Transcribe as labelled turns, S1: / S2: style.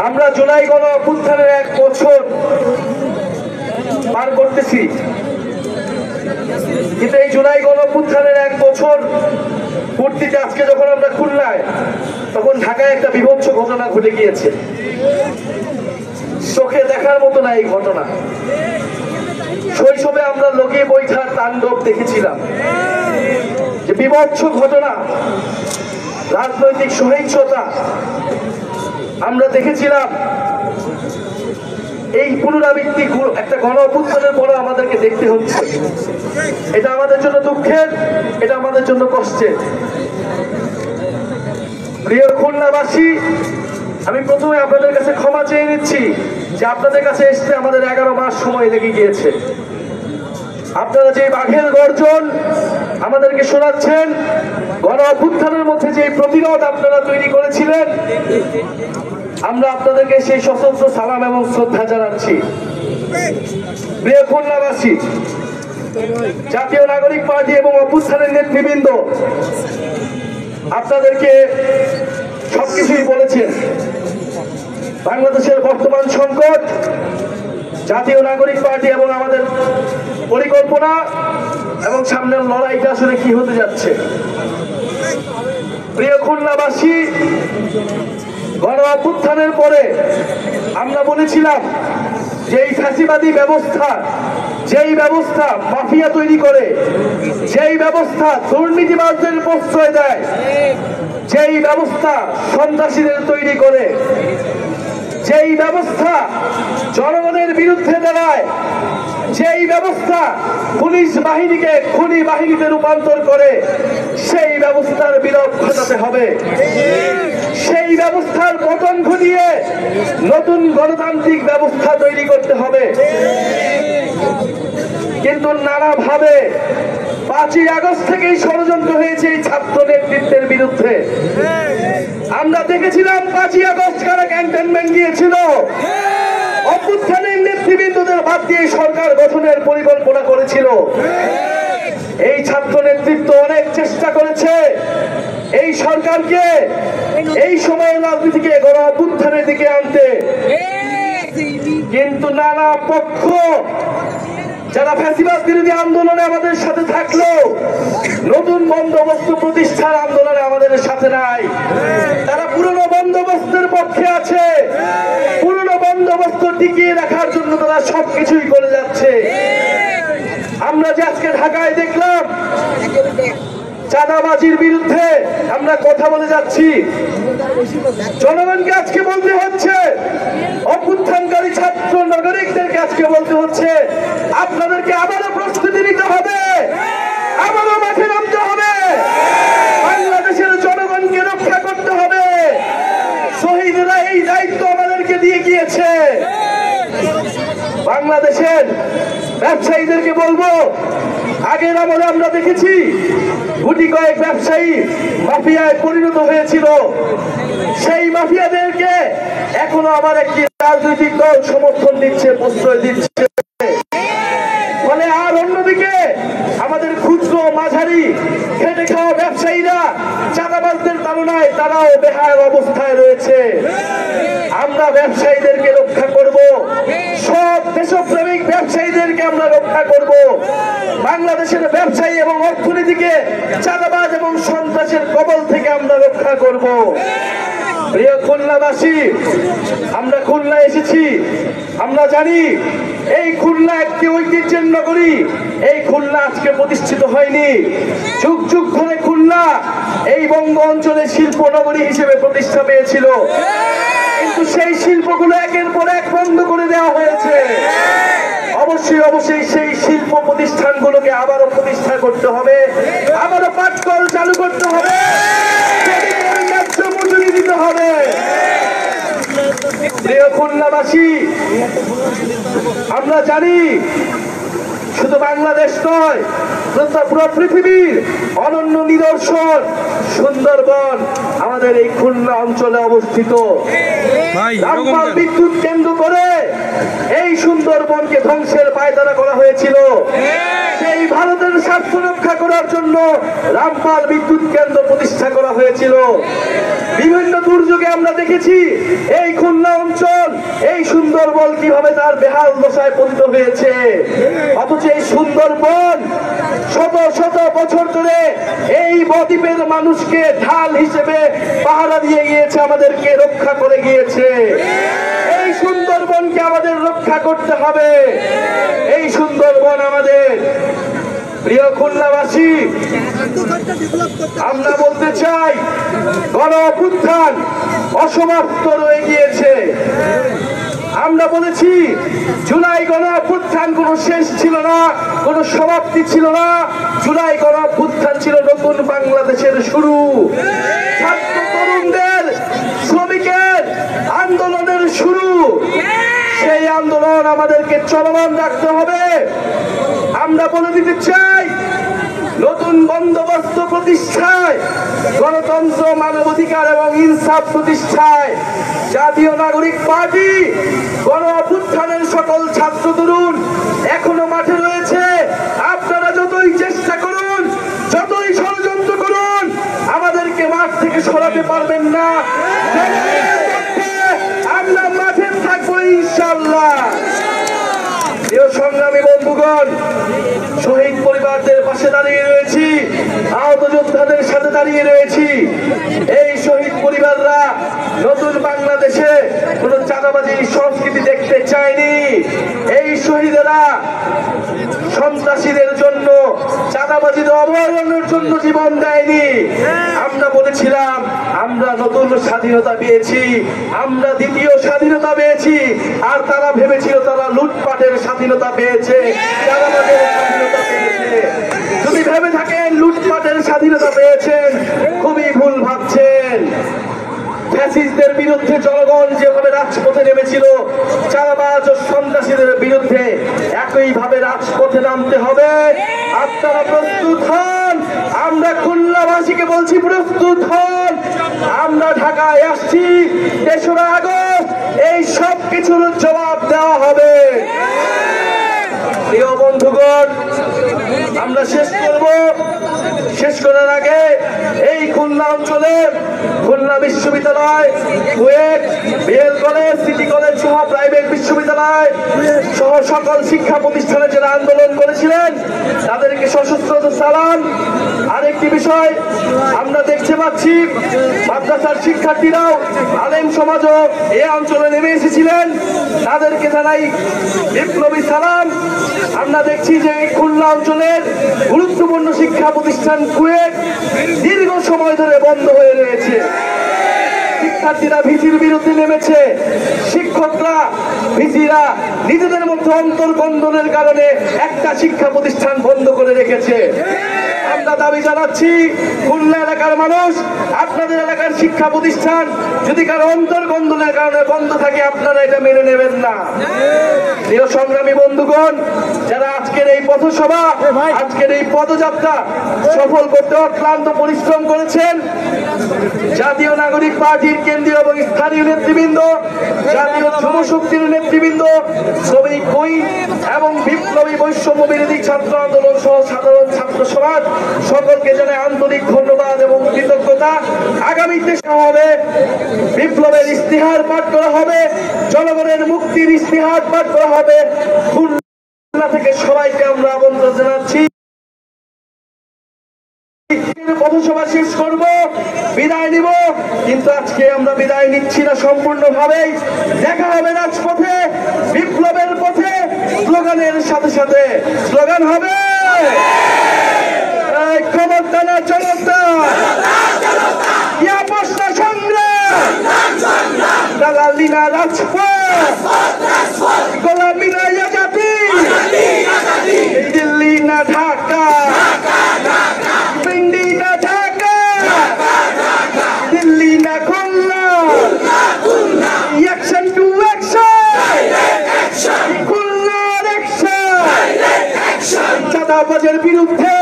S1: আমরা জুলাই গণ অভ্যুত্থানের 1 বছর পার করতেছি, কিন্তু এই জুলাই গণ অভ্যুত্থানের 1 বছর পূর্তিতে আজকে যখন আমরা খুলনায়, তখন ঢাকায় একটা বিভৎস ঘটনা ঘটে গিয়েছে। চোখে দেখার মতো না এই ঘটনা। শৈশবে আমরা লগিয়ে বৈঠার তাণ্ডব দেখেছিলাম, যে বিভৎস ঘটনা, রাজনৈতিক সহিংসতা আমরা দেখেছিলাম। এই পুনরাবৃত্তি একটা গণ অভ্যুত্থানের পরে আমাদেরকে দেখতে হচ্ছে। এটা আমাদের জন্য দুঃখের, এটা আমাদের জন্য কষ্টের। প্রিয় খুলনাবাসী, আমি প্রথমে আপনাদের কাছে ক্ষমা চেয়ে নিচ্ছি যে আপনাদের কাছে আসতে আমাদের 11 মাস সময় লেগে গিয়েছে। আপনারা যে বাঘের গর্জন আমাদেরকে শোনাচ্ছেন, গণ অভ্যুত্থানের মধ্যে যে প্রতিরোধ আপনারা তৈরি করেছিলেন, আমরা আপনাদেরকে সেই সশস্ত্র সালাম এবং শ্রদ্ধা জানাচ্ছি। প্রিয় খুলনাবাসী, জাতীয় নাগরিক পার্টি এবং অভ্যুত্থানের নেতৃবৃন্দ আপনাদেরকে সবকিছুই বলেছেন। বাংলাদেশের বর্তমান সংকট, জাতীয় নাগরিক পার্টি এবং আমাদের পরিকল্পনা এবং সামনের লড়াইটা আসলে কি হতে যাচ্ছে। প্রিয় খুলনাবাসী, গণ অভ্যুত্থানের পরে আমরা বলেছিলাম যে এই ফ্যাসিবাদী ব্যবস্থা, যেই ব্যবস্থা মাফিয়া তৈরি করে, যেই ব্যবস্থা দুর্নীতিবাজদের প্রশ্রয় দেয়, যেই ব্যবস্থা সন্ত্রাসীদের তৈরি করে, যেই ব্যবস্থা জনগণের বিরুদ্ধে দাঁড়ায়, যেই ব্যবস্থা পুলিশ বাহিনীকে খুনি বাহিনীতে রূপান্তর করে, সেই ব্যবস্থার বিলোপ ঘটাতে হবে। সেই ব্যবস্থার পতন ঘটিয়ে নতুন গণতান্ত্রিক ব্যবস্থা তৈরি করতে হবে। কিন্তু নানাভাবে 5ই আগস্ট থেকেই ষড়যন্ত্র হয়েছে এই ছাত্র নেতৃত্বের বিরুদ্ধে। আমরা দেখেছিলাম 5ই আগস্ট কারা ক্যান্টনমেন্ট দিয়েছিল, অভ্যুত্থানের নেতৃবৃন্দদের বাদ দিয়ে সরকার গঠনের পরিকল্পনা করেছিল। এই ছাত্র নেতৃত্ব অনেক চেষ্টা করেছে এই সরকারকে এই সময়ের রাজনীতিকে গণ অভ্যুত্থানের দিকে আনতে, কিন্তু নানা পক্ষ যারা ফ্যাসিবাদ বিরোধী আন্দোলনে আমাদের সাথে থাকলো, নতুন বন্দোবস্ত প্রতিষ্ঠার আন্দোলনে আমাদের সাথে নাই। তারা পুরনো বন্দোবস্তের পক্ষে আছে, পুরনো বন্দোবস্ত টিকিয়ে রাখার জন্য তারা সবকিছুই করে যাচ্ছে। আমরা যে আজকে ঢাকায় দেখলাম চাঁদাবাজির বিরুদ্ধে আমরা কথা বলে যাচ্ছি, জনগণকে আজকে বলতে হচ্ছে, অভ্যুত্থানকারী ছাত্র নাগরিকদেরকে আজকে বলতে হচ্ছে, আপনাদেরকে আবারও প্রস্তুতি নিতে হবে, আবারও মাঠে নামতে হবে, বাংলাদেশের জনগণকে রক্ষা করতে হবে। শহীদরা এই দায়িত্ব আমাদেরকে দিয়ে গিয়েছে। বাংলাদেশের ব্যবসায়ীদেরকে বলবো, আগের আমলে আমরা দেখেছি গুটি কয়েক ব্যবসায়ী মাফিয়ায় পরিণত হয়েছিল, সেই মাফিয়াদেরকে এখনো আবার একটি রাজনৈতিক দল সমর্থন দিচ্ছে, প্রশ্রয় দিচ্ছে। ফলে আর অন্যদিকে আমাদের ক্ষুদ্র মাঝারি খেটে খাওয়া ব্যবসায়ীরা চাঁদাবাজদের তাড়নায় তারাও বেহাল অবস্থায় রয়েছে। আমরা ব্যবসায়ীদেরকে রক্ষা করব, সব দেশপ্রেমিক ব্যবসায়ীদেরকে আমরা রক্ষা করব। বাংলাদেশের ব্যবসায়ী এবং অর্থনীতিকে চাঁদাবাজ এবং সন্ত্রাসের কবল থেকে আমরা রক্ষা করব। প্রিয় খুলনাবাসী, আমরা খুলনা এসেছি, আমরা জানি এই খুলনা একটি ঐতিহ্যের নগরী। এই খুলনা আজকে প্রতিষ্ঠিত হয়নি, যুগ যুগ ধরে খুলনা এই বঙ্গ অঞ্চলে শিল্প নগরী হিসেবে প্রতিষ্ঠা পেয়েছিল, কিন্তু সেই শিল্পগুলো একের পর এক বন্ধ করে দেওয়া হয়েছে। অবশ্যই সেই শিল্প প্রতিষ্ঠানগুলোকে আবারও প্রতিষ্ঠা করতে হবে, আবারও পাটকল চালু করতে হবে, মজুরি দিতে হবে। প্রিয় খুলনাবাসী, আমরা জানি শুধু বাংলাদেশ নয়, পুরো পৃথিবীর অনন্য নিদর্শন সুন্দরবন আমাদের এই খুলনা অঞ্চলে অবস্থিত। রামপাল বিদ্যুৎ কেন্দ্র করে এই সুন্দরবনকে ধ্বংসের পায়তারা করা হয়েছিল। সেই ভারতের স্বার্থ রক্ষা করার জন্য রামপাল বিদ্যুৎ কেন্দ্র প্রতিষ্ঠা করা হয়েছিল। বিভিন্ন দুর্যোগে আমরা দেখেছি এই খুলনা অঞ্চল, এই সুন্দরবন কিভাবে তার বেহাল দশায় পতিত হয়েছে। অথচ এই সুন্দরবন শত শত বছর ধরে এই বদ্বীপের মানুষকে ঢাল হিসেবে পাহারা দিয়ে গিয়েছে, আমাদেরকে রক্ষা করে গিয়েছে। এই সুন্দরবনকে আমাদের রক্ষা করতে হবে। এই সুন্দরবন আমাদের। প্রিয় খুলনাবাসী, আমরা বলতে চাই গণ অভ্যুত্থান অসমাপ্ত রয়ে গিয়েছে। আমরা বলেছি জুলাই গণ অভ্যুত্থান কোনো শেষ ছিল না, কোনো সমাপ্তি ছিল না। জুলাই গণ অভ্যুত্থান ছিল নতুন বাংলাদেশের শুরু। ছাত্র তরুণদের, শ্রমিকের আন্দোলনের শুরু। সেই আন্দোলন আমাদেরকে চলমান রাখতে হবে। আমরা বলে দিতে চাই নতুন বন্দোবস্ত প্রতিষ্ঠায়, গণতন্ত্র, মানবাধিকার এবং ইনসাফ প্রতিষ্ঠায় জাতীয় নাগরিক পার্টি গণ অভ্যুত্থানের সকল ছাত্র তরুণ এখনো মাঠে রয়েছে। আপনারা যতই চেষ্টা করুন, যতই ষড়যন্ত্র করুন, আমাদেরকে মাঠ থেকে সরাতে পারবেন না। আমরা মাঠে থাকবো ইনশাআল্লাহ। প্রিয় সংগ্রামী বন্ধুগণ, শহীদ পরিবারদের পাশে দাঁড়িয়ে রয়েছি, আহত যোদ্ধাদের সাথে দাঁড়িয়ে রয়েছি। এই শহীদ পরিবাররা নতুন বাংলাদেশে কোন চাঁদাবাজি সংস্কৃতি দেখতে চায়নি। এই শহীদেরা সন্ত্রাসীদের জন্য, চাঁদাবাজির অবমাননার জন্য জীবন দেয়নি। আমরা বলেছিলাম আমরা নতুন স্বাধীনতা পেয়েছি, আমরা দ্বিতীয় স্বাধীনতা পেয়েছি। আর তারা ভেবেছিল তারা লুটপাটের স্বাধীনতা পেয়েছে, চাঁদাবাজের স্বাধীনতা পেয়েছে। যদি ভেবে থাকেন লুটপাটের স্বাধীনতা পেয়েছেন, খুবই ভুল ভাবছেন। ফ্যাসিস্টদের বিরুদ্ধে জনগণ যেভাবে রাজপথে নেমেছিল, চাঁদাবাজ ও সন্ত্রাসীদের বিরুদ্ধে একইভাবে রাজপথে নামতে হবে। আপনারা প্রস্তুত হন। আমরা খুলনাবাসীকে বলছি প্রস্তুত হন। আমরা ঢাকায় আসছি ৩রা আগস্ট, এই সব কিছুর জবাব দেওয়া হবে। প্রিয় বন্ধুগণ, আমরা শেষ করব। শেষ করার আগে এই খুলনা অঞ্চলে খুলনা বিশ্ববিদ্যালয়, KUET, BL college, city college সহ প্রাইভেট বিশ্ববিদ্যালয় সহ সকল শিক্ষা প্রতিষ্ঠানে যারা আন্দোলন করেছিলেন তাদেরকে সশস্ত্র সালাম। আরেকটি বিষয় আমরা দেখতে পাচ্ছি, মাদ্রাসার শিক্ষার্থীরাও, আলেম সমাজও এই অঞ্চলে নেমে এসেছিলেন, তাদেরকে জানাই বিপ্লবী সালাম। আমরা দেখছি যে এই খুলনা অঞ্চলের গুরুত্বপূর্ণ শিক্ষা প্রতিষ্ঠান কুয়েট দীর্ঘ সময় ধরে বন্ধ হয়ে রয়েছে। শিক্ষার্থীরা ভিসির বিরুদ্ধে নেমেছে, শিক্ষকরা, ভিসিরা নিজেদের মধ্যে অন্তর্কন্দনের কারণে একটা শিক্ষা প্রতিষ্ঠান বন্ধ করে রেখেছে। আমরা দাবি জানাচ্ছি, খুলনা এলাকার মানুষ, আপনাদের এলাকার শিক্ষা প্রতিষ্ঠান যদি কারো অন্তর্কন্দনের কারণে বন্ধ থাকে, আপনারা এটা মেনে নেবেন না। প্রিয় সংগ্রামী বন্ধুগণ, যারা আজকের এই পথসভা, আজকের এই পদযাত্রা সফল করতে অক্লান্ত পরিশ্রম করেছেন, জাতীয় নাগরিক পার্টির কেন্দ্রীয় এবং স্থানীয় নেতৃবৃন্দ, জাতীয় যুবশক্তির নেতৃবৃন্দ, শ্রমিক বই এবং বিপ্লবী বৈষম্য বিরোধী ছাত্র আন্দোলন সহ সাধারণ ছাত্র সমাজ সকলকে জানাই আন্তরিক ধন্যবাদ এবং কৃতজ্ঞতা। আগামীতে হবে বিপ্লবের ইস্তিহার পাঠ করা হবে, জনগণের মুক্তির ইস্তিহার পাঠ করা হবে। খুলনা থেকে সবাইকে আমরা আমন্ত্রণ জানাচ্ছি। পথসভা শেষ করব, বিদায় নিব, কিন্তু আজকে আমরা বিদায় নিচ্ছি না সম্পূর্ণভাবেই। দেখা হবে রাজপথে, বিপ্লবের পথে, স্লোগানের সাথে সাথে। স্লোগান হবে ক্ষমতা জনতা, সংগ্রাম, দালালি না রাজপথ, গোলামি না আজাদি, দিল্লি না ঢাকা, পিন্ডি না ঢাকা, দিল্লি না খুলনা, অ্যাকশন টু অ্যাকশন, খুলনার অ্যাকশন, চাঁদাবাজের বিরুদ্ধে